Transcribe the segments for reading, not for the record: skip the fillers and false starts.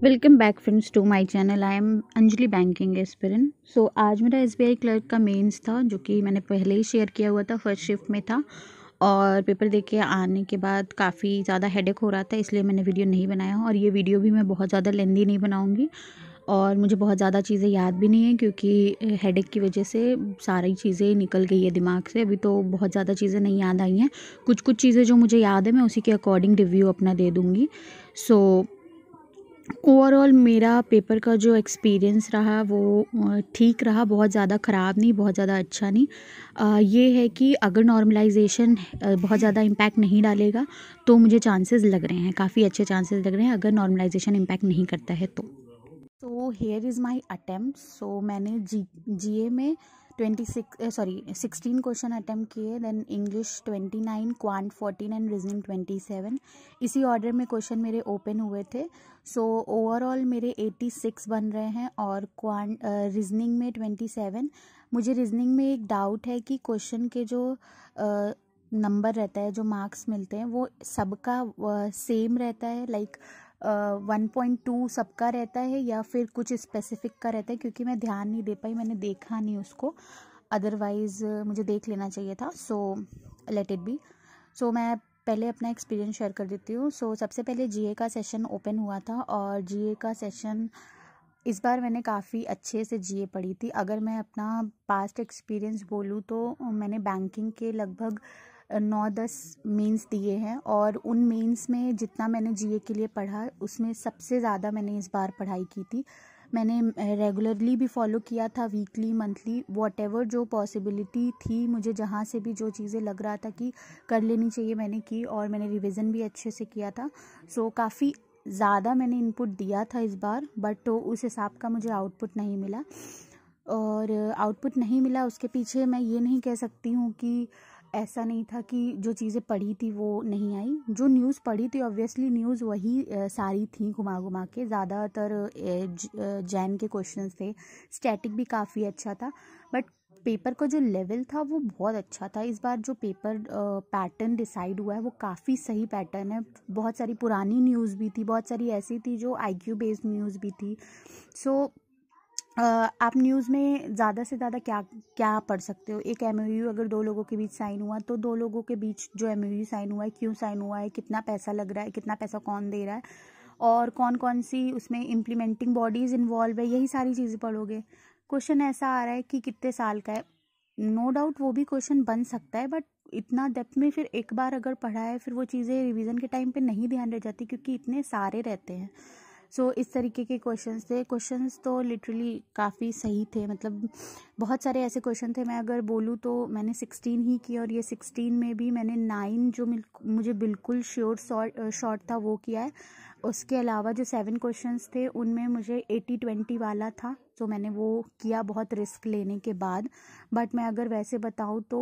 Welcome back friends to my channel. I am Anjali banking aspirant. So आज मेरा SBI clerk का mains था, जो कि मैंने पहले ही शेयर किया हुआ था, फर्स्ट शिफ्ट में था। और पेपर दे के आने के बाद काफ़ी ज़्यादा हेडेक हो रहा था, इसलिए मैंने वीडियो नहीं बनाया। और ये वीडियो भी मैं बहुत ज़्यादा लेंदी नहीं बनाऊँगी, और मुझे बहुत ज़्यादा चीज़ें याद भी नहीं है, क्योंकि हेडेक की वजह से सारी चीज़ें निकल गई है दिमाग से। अभी तो बहुत ज़्यादा चीज़ें नहीं याद आई हैं। कुछ कुछ चीज़ें जो मुझे याद है मैं उसी के अकॉर्डिंग रिव्यू अपना दे दूँगी। सो ओवरऑल मेरा पेपर का जो एक्सपीरियंस रहा वो ठीक रहा, बहुत ज़्यादा ख़राब नहीं, बहुत ज़्यादा अच्छा नहीं। ये है कि अगर नॉर्मलाइजेशन बहुत ज़्यादा इम्पैक्ट नहीं डालेगा तो मुझे चांसेस लग रहे हैं, काफ़ी अच्छे चांसेस लग रहे हैं, अगर नॉर्मलाइजेशन इम्पैक्ट नहीं करता है तो। So here is my attempt. So मैंने जीए में 16 क्वेश्चन अटैम्प्ट किए, then English 29, quant 14 and reasoning 27। इसी ऑर्डर में क्वेश्चन मेरे ओपन हुए थे। सो ओवरऑल मेरे 86 बन रहे हैं, और क्वांट रीजनिंग में 27। मुझे रीजनिंग में एक डाउट है कि क्वेश्चन के जो नंबर रहता है, जो मार्क्स मिलते हैं, वो सबका सेम रहता है, लाइक 1.2 सबका रहता है, या फिर कुछ स्पेसिफिक का रहता है, क्योंकि मैं ध्यान नहीं दे पाई, मैंने देखा नहीं उसको, अदरवाइज़ मुझे देख लेना चाहिए था। So let it be. So मैं पहले अपना एक्सपीरियंस शेयर कर देती हूँ। सो सबसे पहले जीए का सेशन ओपन हुआ था, और जीए का सेशन इस बार मैंने काफ़ी अच्छे से जीए पढ़ी थी। अगर मैं अपना पास्ट एक्सपीरियंस बोलूँ तो मैंने बैंकिंग के लगभग 9-10 मेंस दिए हैं, और उन मेंस में जितना मैंने जीए के लिए पढ़ा, उसमें सबसे ज़्यादा मैंने इस बार पढ़ाई की थी। मैंने रेगुलरली भी फॉलो किया था, वीकली, मंथली, वॉटेवर जो पॉसिबिलिटी थी मुझे, जहाँ से भी जो चीज़ें लग रहा था कि कर लेनी चाहिए, मैंने की, और मैंने रिवीजन भी अच्छे से किया था। सो काफ़ी ज़्यादा मैंने इनपुट दिया था इस बार, बट उस हिसाब का मुझे आउटपुट नहीं मिला। और आउटपुट नहीं मिला उसके पीछे मैं ये नहीं कह सकती हूँ कि ऐसा नहीं था कि जो चीज़ें पढ़ी थी वो नहीं आई। जो न्यूज़ पढ़ी थी, ऑब्वियसली न्यूज़ वही सारी थी घुमा घुमा के, ज़्यादातर जैन के क्वेश्चंस थे। स्टैटिक भी काफ़ी अच्छा था, बट पेपर का जो लेवल था वो बहुत अच्छा था। इस बार जो पेपर पैटर्न डिसाइड हुआ है वो काफ़ी सही पैटर्न है। बहुत सारी पुरानी न्यूज़ भी थी, बहुत सारी ऐसी थी जो आईक्यू बेस्ड न्यूज़ भी थी। सो आप न्यूज़ में ज़्यादा से ज़्यादा क्या क्या पढ़ सकते हो? एक एमओयू अगर दो लोगों के बीच साइन हुआ, तो दो लोगों के बीच जो एमओयू साइन हुआ है, क्यों साइन हुआ है, कितना पैसा लग रहा है, कितना पैसा कौन दे रहा है, और कौन कौन सी उसमें इम्प्लीमेंटिंग बॉडीज़ इन्वॉल्व है, यही सारी चीज़ें पढ़ोगे। क्वेश्चन ऐसा आ रहा है कि कितने साल का है, नो डाउट वो भी क्वेश्चन बन सकता है, बट इतना डेप्थ में फिर एक बार अगर पढ़ा है, फिर वो चीज़ें रिवीजन के टाइम पे नहीं ध्यान रह जाती, क्योंकि इतने सारे रहते हैं। सो इस तरीके के क्वेश्चंस थे। क्वेश्चंस तो लिटरली काफ़ी सही थे, मतलब बहुत सारे ऐसे क्वेश्चन थे। मैं अगर बोलूँ तो मैंने 16 ही किया, और ये 16 में भी मैंने 9 जो मुझे बिल्कुल श्योर शॉर्ट था वो किया है। उसके अलावा जो 7 क्वेश्चंस थे उनमें मुझे 80-20 वाला था, तो मैंने वो किया बहुत रिस्क लेने के बाद। बट मैं अगर वैसे बताऊँ तो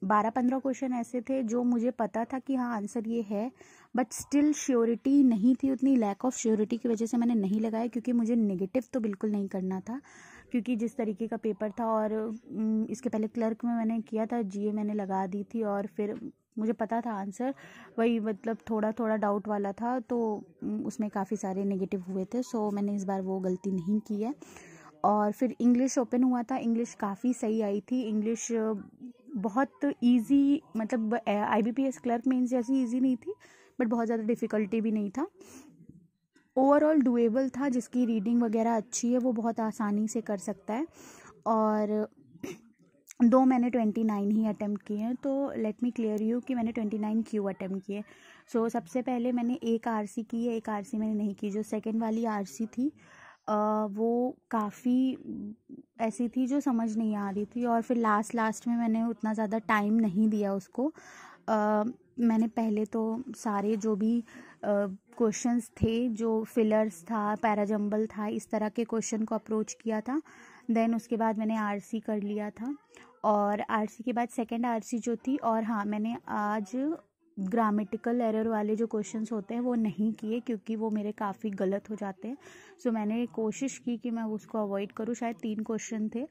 12-15 क्वेश्चन ऐसे थे जो मुझे पता था कि हाँ आंसर ये है, बट स्टिल श्योरिटी नहीं थी उतनी। लैक ऑफ श्योरिटी की वजह से मैंने नहीं लगाया, क्योंकि मुझे नेगेटिव तो बिल्कुल नहीं करना था, क्योंकि जिस तरीके का पेपर था। और इसके पहले क्लर्क में मैंने किया था, जीए मैंने लगा दी थी, और फिर मुझे पता था आंसर, वही मतलब थोड़ा थोड़ा डाउट वाला था, तो उसमें काफ़ी सारे नेगेटिव हुए थे। सो मैंने इस बार वो गलती नहीं की है। और फिर इंग्लिश ओपन हुआ था, इंग्लिश काफ़ी सही आई थी। इंग्लिश बहुत इजी, मतलब आईबीपीएस क्लर्क मेंस जैसी इजी नहीं थी, बट बहुत ज़्यादा डिफ़िकल्टी भी नहीं था। ओवरऑल डुएबल था, जिसकी रीडिंग वगैरह अच्छी है वो बहुत आसानी से कर सकता है। और दो मैंने 29 ही अटैम्प्ट किए हैं, तो लेट मी क्लियर यू कि मैंने 29 क्यों अटैम्प्ट किए। सो सबसे पहले मैंने एक आरसी की है, एक आरसी मैंने नहीं की। जो सेकंड वाली आरसी थी वो काफ़ी ऐसी थी जो समझ नहीं आ रही थी, और फिर लास्ट में मैंने उतना ज़्यादा टाइम नहीं दिया उसको। मैंने पहले तो सारे जो भी क्वेश्चंस थे, जो फिलर्स था, पैराजम्बल था, इस तरह के क्वेश्चन को अप्रोच किया था। देन उसके बाद मैंने आरसी कर लिया था, और आरसी के बाद सेकंड आरसी जो थी। और हाँ, मैंने आज ग्रामेटिकल एरर वाले जो क्वेश्चंस होते हैं वो नहीं किए, क्योंकि वो मेरे काफ़ी गलत हो जाते हैं। सो मैंने कोशिश की कि मैं उसको अवॉइड करूँ। शायद 3 क्वेश्चन थे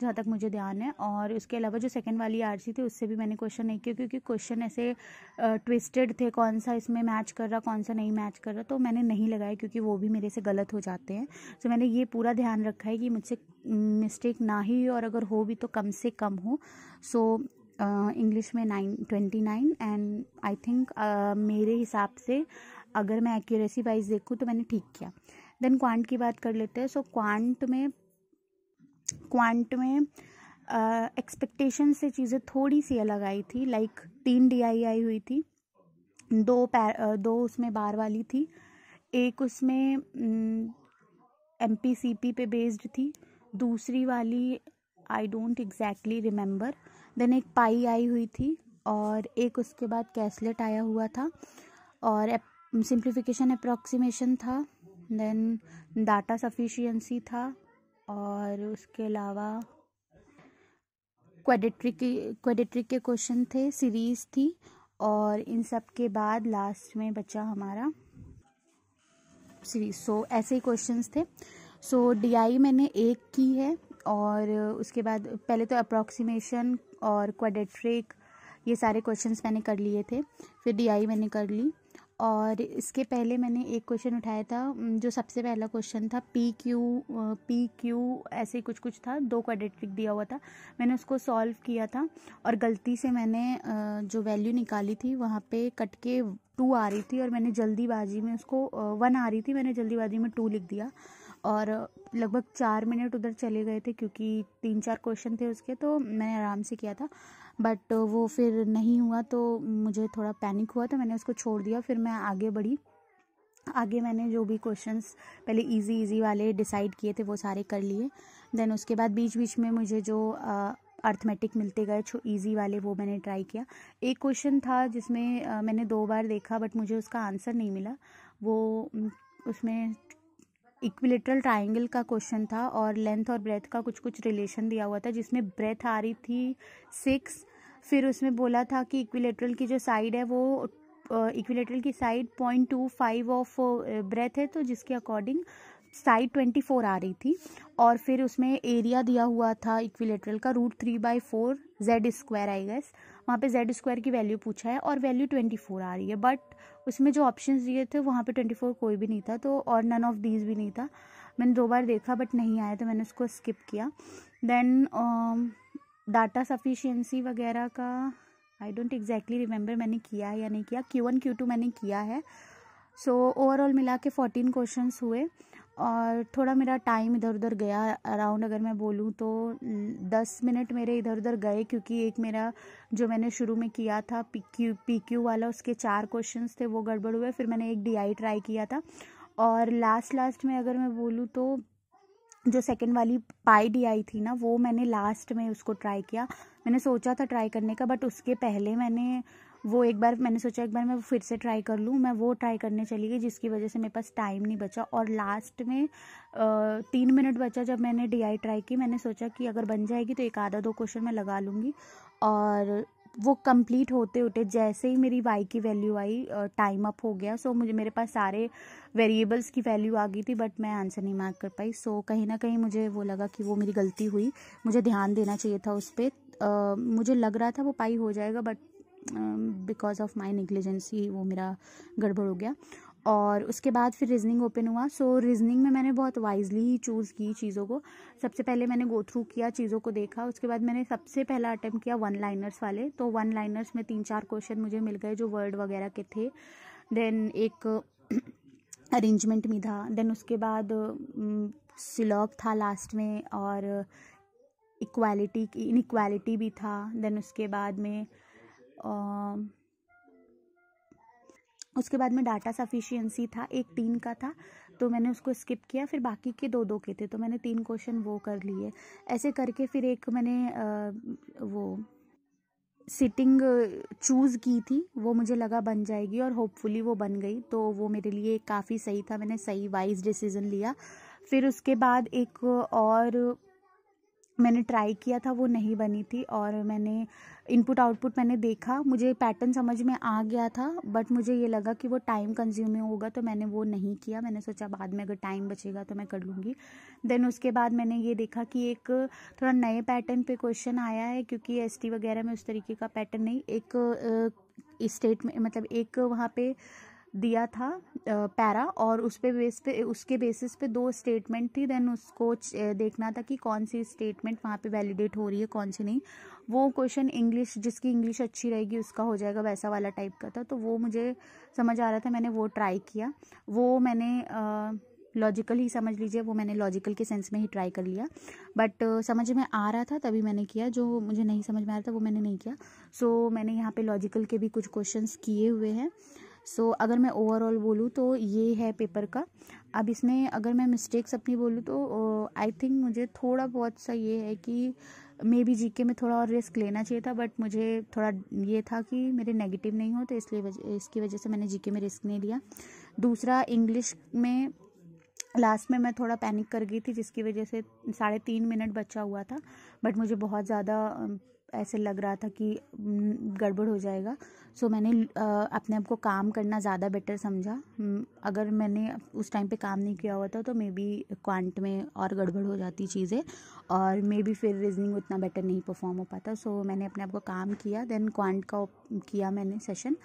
जहाँ तक मुझे ध्यान है। और उसके अलावा जो सेकंड वाली आरसी थी उससे भी मैंने क्वेश्चन नहीं किया, क्योंकि क्वेश्चन ऐसे ट्विस्टेड थे, कौन सा इसमें मैच कर रहा कौन सा नहीं मैच कर रहा, तो मैंने नहीं लगाया क्योंकि वो भी मेरे से गलत हो जाते हैं। तो मैंने ये पूरा ध्यान रखा है कि मुझसे मिस्टेक ना ही, और अगर हो भी तो कम से कम हो। सो इंग्लिश में 29 एंड आई थिंक मेरे हिसाब से अगर मैं एक्यूरेसी वाइज देखूँ तो मैंने ठीक किया। देन क्वांट की बात कर लेते हैं। सो क्वांट में एक्सपेक्टेशन से चीज़ें थोड़ी सी अलग आई थी। लाइक 3 DI आई हुई थी, दो उसमें बार वाली थी, एक उसमें MPCP पे बेस्ड थी, दूसरी वाली I don't exactly remember. Then एक पाई आई हुई थी, और एक उसके बाद कैसलेट आया हुआ था, और सिंप्लीफिकेशन अप्रॉक्सीमेशन था। देन डाटा सफिशिएंसी था, और उसके अलावा क्वाड्रेटिक के क्वेश्चन थे, सीरीज थी, और इन सब के बाद लास्ट में बचा हमारा सीरीज। सो ऐसे ही क्वेश्चंस थे। सो DI मैंने एक की है, और उसके बाद पहले तो अप्रॉक्सीमेशन और क्वाड्रेटिक ये सारे क्वेश्चंस मैंने कर लिए थे, फिर DI मैंने कर ली। और इसके पहले मैंने एक क्वेश्चन उठाया था, जो सबसे पहला क्वेश्चन था PQ ऐसे कुछ था, 2 क्वाड्रेटिक दिया हुआ था, मैंने उसको सॉल्व किया था, और गलती से मैंने जो वैल्यू निकाली थी वहाँ पे कट के 2 आ रही थी, और मैंने जल्दीबाजी में उसको 1 आ रही थी, मैंने जल्दीबाजी में 2 लिख दिया, और लगभग 4 मिनट उधर चले गए थे, क्योंकि 3-4 क्वेश्चन थे उसके, तो मैंने आराम से किया था, बट वो फिर नहीं हुआ, तो मुझे थोड़ा पैनिक हुआ, तो मैंने उसको छोड़ दिया। फिर मैं आगे बढ़ी, आगे मैंने जो भी क्वेश्चंस पहले इजी वाले डिसाइड किए थे वो सारे कर लिए। देन उसके बाद बीच में मुझे जो अर्थमेटिक मिलते गए इजी वाले, वो मैंने ट्राई किया। एक क्वेश्चन था जिसमें मैंने 2 बार देखा, बट मुझे उसका आंसर नहीं मिला। वो उसमें इक्विलेटरल ट्राइंगल का क्वेश्चन था, और लेंथ और ब्रेथ का कुछ रिलेशन दिया हुआ था, जिसमें ब्रेथ आ रही थी 6। फिर उसमें बोला था कि इक्विलेटरल की जो साइड है वो इक्विलेटरल की साइड 0.25 ऑफ ब्रेथ है, तो जिसके अकॉर्डिंग साइड 24 आ रही थी। और फिर उसमें एरिया दिया हुआ था इक्विलेटरल का √3/4 Z² आई गेस, वहाँ पे Z² की वैल्यू पूछा है, और वैल्यू 24 आ रही है, बट उसमें जो ऑप्शंस दिए थे वहाँ पे 24 कोई भी नहीं था, तो और नन ऑफ दीज भी नहीं था। मैंने 2 बार देखा बट नहीं आया, तो मैंने उसको स्किप किया। देन डाटा सफिशिएंसी वगैरह का आई डोंट एग्जैक्टली रिमेंबर मैंने किया है या नहीं किया। Q1 Q2 मैंने किया है। सो ओवरऑल मिला के 14 क्वेश्चंस हुए, और थोड़ा मेरा टाइम इधर उधर गया अराउंड, अगर मैं बोलूँ तो 10 मिनट मेरे इधर उधर गए, क्योंकि एक मेरा जो मैंने शुरू में किया था PQ वाला, उसके 4 क्वेश्चंस थे वो गड़बड़ हुए। फिर मैंने एक DI ट्राई किया था, और लास्ट में अगर मैं बोलूँ तो जो सेकंड वाली पाई DI थी ना, वो मैंने लास्ट में उसको ट्राई किया। मैंने सोचा था ट्राई करने का, बट उसके पहले मैंने वो एक बार मैंने सोचा एक बार मैं फिर से ट्राई कर लूँ, मैं वो ट्राई करने चली गई, जिसकी वजह से मेरे पास टाइम नहीं बचा। और लास्ट में 3 मिनट बचा जब मैंने DI ट्राई की। मैंने सोचा कि अगर बन जाएगी तो एक आधा 2 क्वेश्चन मैं लगा लूँगी, और वो कंप्लीट होते जैसे ही मेरी Y की वैल्यू आई, टाइम अप हो गया। सो मेरे पास सारे वेरिएबल्स की वैल्यू आ गई थी, बट मैं आंसर नहीं मार्क कर पाई। सो कहीं ना कहीं मुझे वो लगा कि वो मेरी गलती हुई, मुझे ध्यान देना चाहिए था उस पर। मुझे लग रहा था वो पाई हो जाएगा, but because of my negligence वो मेरा गड़बड़ हो गया। और उसके बाद फिर रीजनिंग ओपन हुआ। सो रीजनिंग में मैंने बहुत वाइजली ही चूज़ की चीज़ों को। सबसे पहले मैंने गो थ्रू किया, चीज़ों को देखा, उसके बाद मैंने सबसे पहला अटेम्प्ट किया 1 लाइनर्स वाले। तो 1 लाइनर्स में 3-4 क्वेश्चन मुझे मिल गए जो वर्ड वगैरह के थे। देन एक अरेंजमेंट भी था। देन उसके बाद सिलॉग था लास्ट में, और इनइक्वालिटी भी था। देन उसके बाद में डाटा सफिशिएंसी था, एक 3 का था, तो मैंने उसको स्किप किया। फिर बाकी के 2-2 के थे, तो मैंने 3 क्वेश्चन वो कर लिए। ऐसे करके फिर एक मैंने वो सिटिंग चूज़ की थी, वो मुझे लगा बन जाएगी, और होपफुली वो बन गई, तो वो मेरे लिए काफ़ी सही था, मैंने सही वाइज डिसीजन लिया। फिर उसके बाद एक और मैंने ट्राई किया था, वो नहीं बनी थी, और मैंने इनपुट आउटपुट मैंने देखा, मुझे पैटर्न समझ में आ गया था, बट मुझे ये लगा कि वो टाइम कंज्यूमिंग होगा तो मैंने वो नहीं किया। मैंने सोचा बाद में अगर टाइम बचेगा तो मैं कर लूँगी। देन उसके बाद मैंने ये देखा कि एक थोड़ा नए पैटर्न पे क्वेश्चन आया है, क्योंकि एसटी वगैरह में उस तरीके का पैटर्न नहीं, एक स्टेट में मतलब एक वहाँ पे दिया था पैरा, और उस पे बेस पे उसके बेसिस पे 2 स्टेटमेंट थी। देन उसको देखना था कि कौन सी स्टेटमेंट वहाँ पे वैलिडेट हो रही है, कौन सी नहीं। वो क्वेश्चन इंग्लिश, जिसकी इंग्लिश अच्छी रहेगी उसका हो जाएगा, वैसा वाला टाइप का था। तो वो मुझे समझ आ रहा था, मैंने वो ट्राई किया। वो मैंने लॉजिकल ही समझ लीजिए, वो मैंने लॉजिकल के सेंस में ही ट्राई कर लिया, बट समझ में आ रहा था तभी मैंने किया। जो मुझे नहीं समझ में आ रहा था वो मैंने नहीं किया। सो मैंने यहाँ पे लॉजिकल के भी कुछ क्वेश्चंस किए हुए हैं। सो अगर मैं ओवरऑल बोलूँ तो ये है पेपर का। अब इसमें अगर मैं मिस्टेक्स अपनी बोलूँ तो आई थिंक मुझे थोड़ा बहुत सा ये है कि मे बी जीके में थोड़ा और रिस्क लेना चाहिए था, बट मुझे थोड़ा ये था कि मेरे नेगेटिव नहीं हो, तो इसलिए इसकी वजह से मैंने जीके में रिस्क नहीं लिया। दूसरा, इंग्लिश में लास्ट में मैं थोड़ा पैनिक कर गई थी, जिसकी वजह से 3.5 मिनट बचा हुआ था, बट मुझे बहुत ज़्यादा ऐसे लग रहा था कि गड़बड़ हो जाएगा। सो मैंने अपने आप को काम करना ज़्यादा बेटर समझा। अगर मैंने उस टाइम पे काम नहीं किया हुआ था तो मे बी क्वांट में और गड़बड़ हो जाती चीज़ें, और मे बी फिर रीजनिंग उतना बेटर नहीं परफॉर्म हो पाता। सो मैंने अपने आप को काम किया, देन क्वांट का किया मैंने सेशन।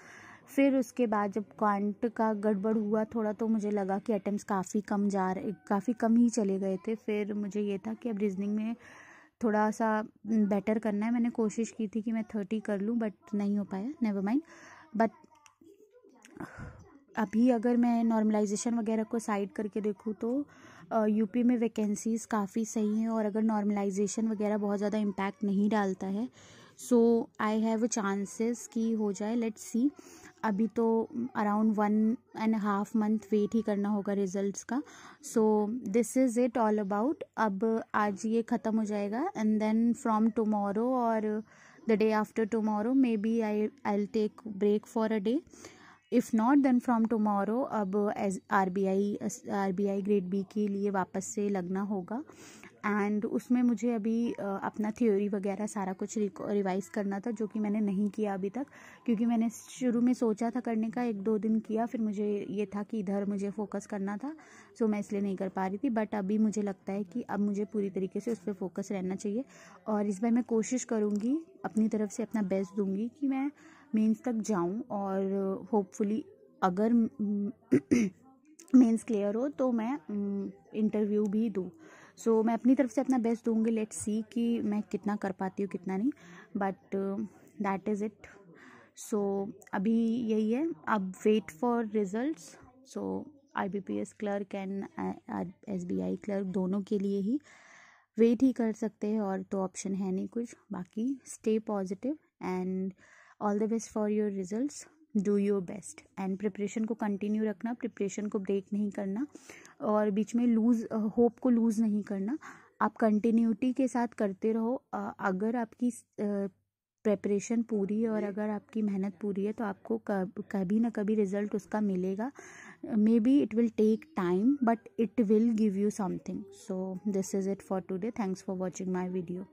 फिर उसके बाद जब क्वांट का गड़बड़ हुआ थोड़ा, तो मुझे लगा कि अटेम्प्ट्स काफ़ी कम ही चले गए थे। फिर मुझे ये था कि अब रीजनिंग में थोड़ा सा बेटर करना है। मैंने कोशिश की थी कि मैं 30 कर लूँ, बट नहीं हो पाया, नेवर माइंड। बट अभी अगर मैं नॉर्मलाइजेशन वगैरह को साइड करके देखूँ तो यूपी में वैकेंसीज़ काफ़ी सही हैं, और अगर नॉर्मलाइजेशन वगैरह बहुत ज़्यादा इम्पैक्ट नहीं डालता है, सो आई हैव चांसेस कि हो जाए। Let's see. अभी तो अराउंड 1.5 मंथ वेट ही करना होगा रिजल्ट्स का। So this is it all about. अब आज ये ख़त्म हो जाएगा, एंड देन फ्रॉम टुमारो और the day after tomorrow maybe I will take break for a day. If not then from tomorrow अब एज आरबीआई ग्रेड बी के लिए वापस से लगना होगा, एंड उसमें मुझे अभी अपना थ्योरी वगैरह सारा कुछ रिवाइज़ करना था, जो कि मैंने नहीं किया अभी तक, क्योंकि मैंने शुरू में सोचा था करने का, 1-2 दिन किया, फिर मुझे ये था कि इधर मुझे फोकस करना था, सो मैं इसलिए नहीं कर पा रही थी। बट अभी मुझे लगता है कि अब मुझे पूरी तरीके से उस पर फोकस रहना चाहिए, और इस बार मैं कोशिश करूँगी, अपनी तरफ से अपना बेस्ट दूँगी कि मैं मेंस तक जाऊं, और होपफुली अगर मेंस क्लियर हो तो मैं इंटरव्यू भी दूं। सो मैं अपनी तरफ से अपना बेस्ट दूंगी। लेट्स सी कि मैं कितना कर पाती हूँ कितना नहीं, but that is it. So अभी यही है, अब wait for results. So IBPS clerk and SBI clerk दोनों के लिए ही वेट ही कर सकते हैं, और तो ऑप्शन है नहीं कुछ। बाकी stay positive and all the best for your results. Do your best and preparation को कंटिन्यू रखना, प्रिपरेशन को ब्रेक नहीं करना, और बीच में होप को लूज़ नहीं करना। आप कंटिन्यूटी के साथ करते रहो। अगर आपकी प्रिपरेशन पूरी है और अगर आपकी मेहनत पूरी है तो आपको कभी ना कभी रिजल्ट उसका मिलेगा। Maybe it will take time, but it will give you something. So this is it for today. Thanks for watching my video.